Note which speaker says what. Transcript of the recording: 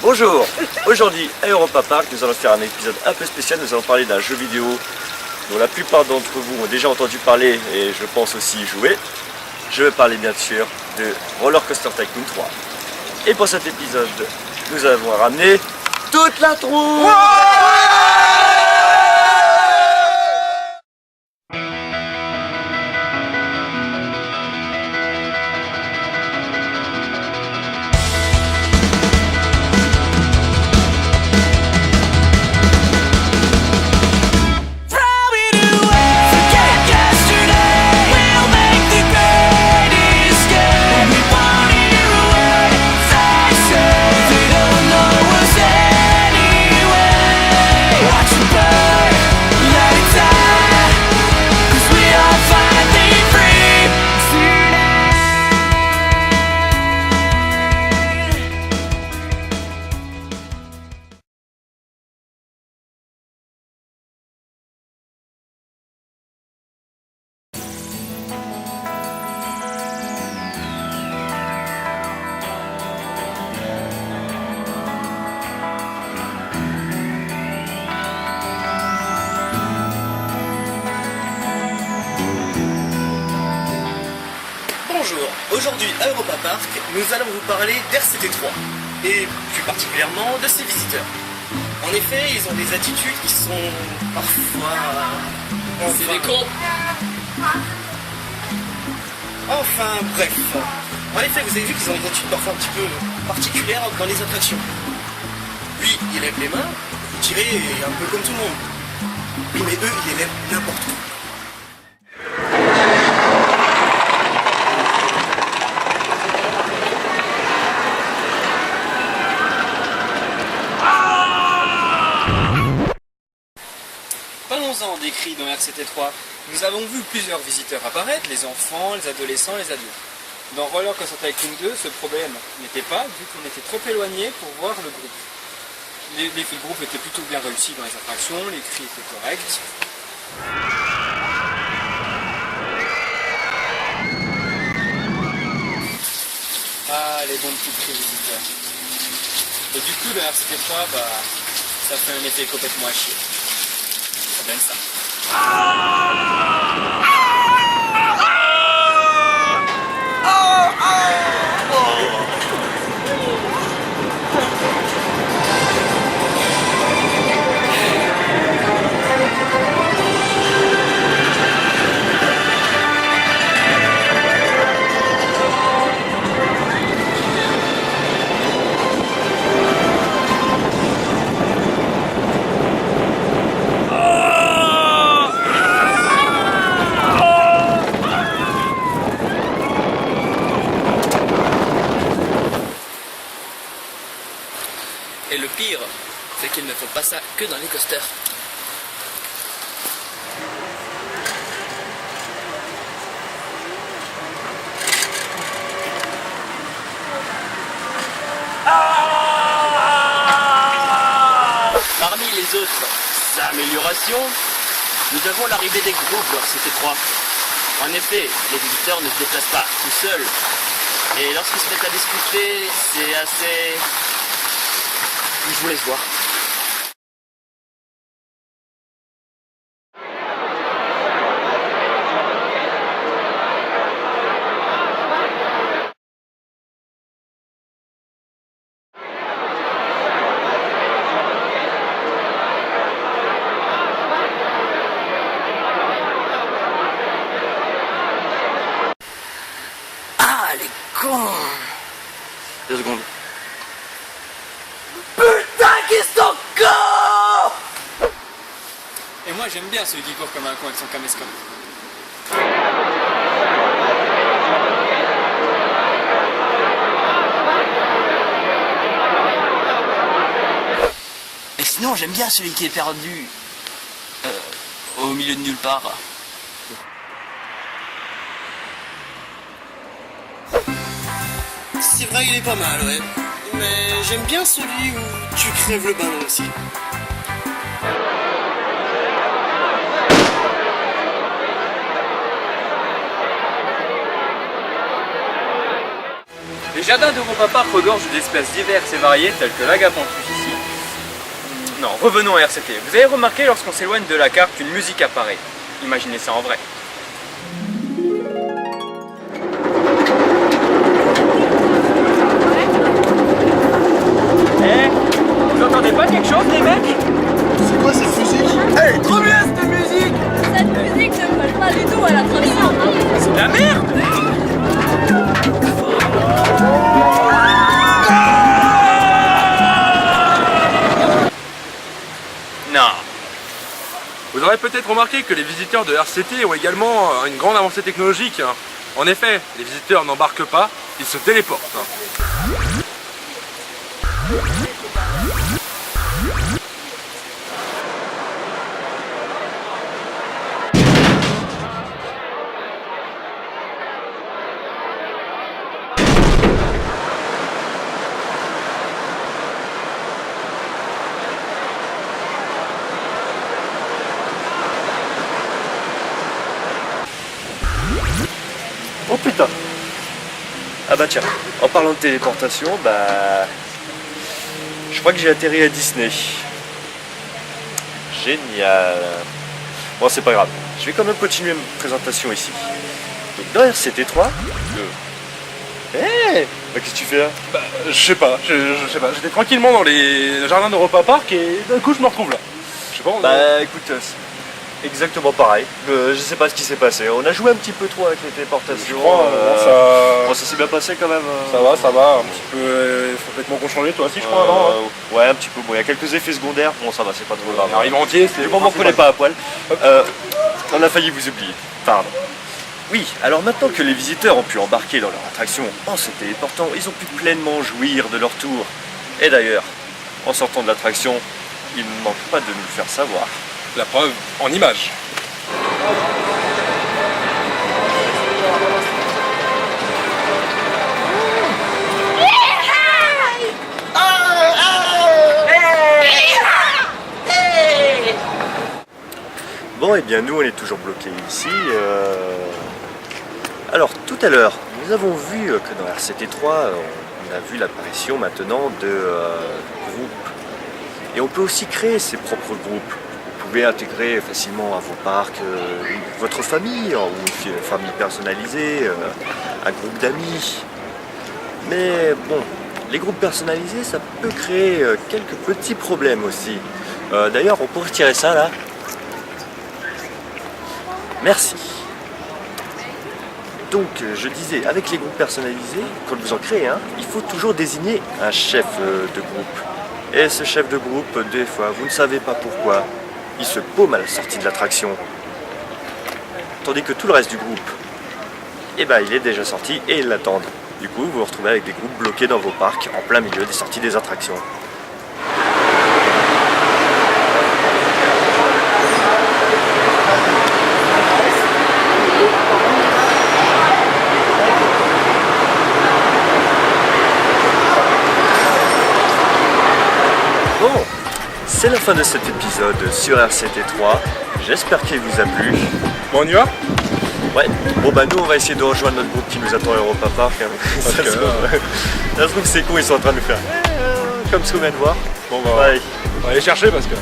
Speaker 1: Bonjour, aujourd'hui à Europa Park, nous allons faire un épisode un peu spécial. Nous allons parler d'un jeu vidéo dont la plupart d'entre vous ont déjà entendu parler et je pense aussi jouer. Je veux parler bien sûr de Roller Coaster Tycoon 3. Et pour cet épisode, nous avons ramené toute la troupe.
Speaker 2: Bonjour, aujourd'hui à Europa Park, nous allons vous parler d'RCT3 et plus particulièrement de ses visiteurs. En effet, ils ont des attitudes qui sont parfois...
Speaker 3: C'est des cons.
Speaker 2: Enfin bref. En effet, vous avez vu qu'ils ont des attitudes parfois un petit peu particulières dans les attractions. Lui, il lève les mains, vous tirez un peu comme tout le monde. Oui, mais eux, ils les lèvent n'importe où.
Speaker 3: Parlons-en des cris dans RCT3. Nous avons vu plusieurs visiteurs apparaître, les enfants, les adolescents, les adultes. Dans Roller Coaster Tycoon 2, ce problème n'était pas, vu qu'on était trop éloigné pour voir le groupe. L'effet de groupe était plutôt bien réussi dans les attractions, les cris étaient corrects. Ah, les bons petits cris visiteurs. Et du coup, dans RCT3, ça fait un effet complètement à chier. Ça donne ça.
Speaker 2: Et le pire, c'est qu'ils ne font pas ça que dans les coasters. Parmi les autres améliorations, nous avons l'arrivée des groupes lors CT3. En effet, les visiteurs ne se déplacent pas tout seuls. Et lorsqu'ils se mettent à discuter, c'est assez... Je vous laisse voir. Ah, les cons! 2 secondes.
Speaker 3: Et moi j'aime bien celui qui court comme un con avec son caméscope.
Speaker 2: Et sinon, j'aime bien celui qui est perdu au milieu de nulle part. C'est vrai, il est pas mal, ouais. Mais j'aime bien celui où tu crèves le ballon aussi.
Speaker 3: Les jardins d'Europa Park regorgent d'espèces diverses et variées telles que l'agapanthus ici. Non, revenons à RCT. Vous avez remarqué lorsqu'on s'éloigne de la carte qu'une musique apparaît. Imaginez ça en vrai. Vous entendez pas quelque chose les mecs?
Speaker 4: C'est quoi cette musique?
Speaker 3: Hey, trop bien cette musique!
Speaker 5: Cette musique ne colle pas du tout à l'attraction.
Speaker 3: C'est de la merde! Non.
Speaker 6: Vous aurez peut-être remarqué que les visiteurs de RCT ont également une grande avancée technologique. En effet, les visiteurs n'embarquent pas, ils se téléportent.
Speaker 1: Oh putain. Ah bah tiens, en parlant de téléportation, bah... je crois que j'ai atterri à Disney. Génial. Bon, c'est pas grave. Je vais quand même continuer ma présentation ici. Donc dans RCT3... Hé bah qu'est-ce que tu fais là?
Speaker 6: Bah, je sais pas. J'étais tranquillement dans les jardins d'Europa Park et d'un coup je me retrouve là. Je sais pas.
Speaker 1: Bah écoute, c'est exactement pareil. Je sais pas ce qui s'est passé. On a joué un petit peu trop avec les téléportations.
Speaker 6: Je crois,
Speaker 1: Bon, ça s'est bien passé quand même.
Speaker 6: ça va. Un petit peu complètement conchangé toi aussi je crois, non?
Speaker 1: Ouais, un petit peu. Bon, il y a quelques effets secondaires. Bon, ça va, c'est pas trop grave.
Speaker 6: Arrive entier, c'est
Speaker 1: Du moment qu'on n'est pas à poil. On a failli vous oublier. Pardon. Oui, alors maintenant que les visiteurs ont pu embarquer dans leur attraction en se téléportant, ils ont pu pleinement jouir de leur tour. Et d'ailleurs, en sortant de l'attraction, il ne manque pas de nous le faire savoir.
Speaker 6: La preuve en images.
Speaker 1: Bon, et bien nous on est toujours bloqués ici. Alors tout à l'heure, nous avons vu que dans RCT3, on a vu l'apparition maintenant de groupes. Et on peut aussi créer ses propres groupes. Vous pouvez intégrer facilement à vos parcs votre famille, ou une famille personnalisée, un groupe d'amis. Mais bon, les groupes personnalisés, ça peut créer quelques petits problèmes aussi. D'ailleurs, on peut retirer ça là. Merci. Donc, je disais, avec les groupes personnalisés, quand vous en créez un, il faut toujours désigner un chef de groupe. Et ce chef de groupe, des fois, vous ne savez pas pourquoi, il se paume à la sortie de l'attraction. Tandis que tout le reste du groupe, eh ben, il est déjà sorti et ils l'attendent. Du coup, vous vous retrouvez avec des groupes bloqués dans vos parcs, en plein milieu des sorties des attractions. Bon, c'est la fin de cet épisode sur RCT3. J'espère qu'il vous a plu.
Speaker 6: Bon, on y va?
Speaker 1: Ouais, bon bah nous on va essayer de rejoindre notre groupe qui nous attend à Europa Park. Hein.
Speaker 6: Parce
Speaker 1: Ça
Speaker 6: que
Speaker 1: se trouve c'est con, ils sont en train de nous faire comme ce qu'on vient de voir.
Speaker 6: Bon, bah,
Speaker 1: Ouais.
Speaker 6: on va aller chercher parce que...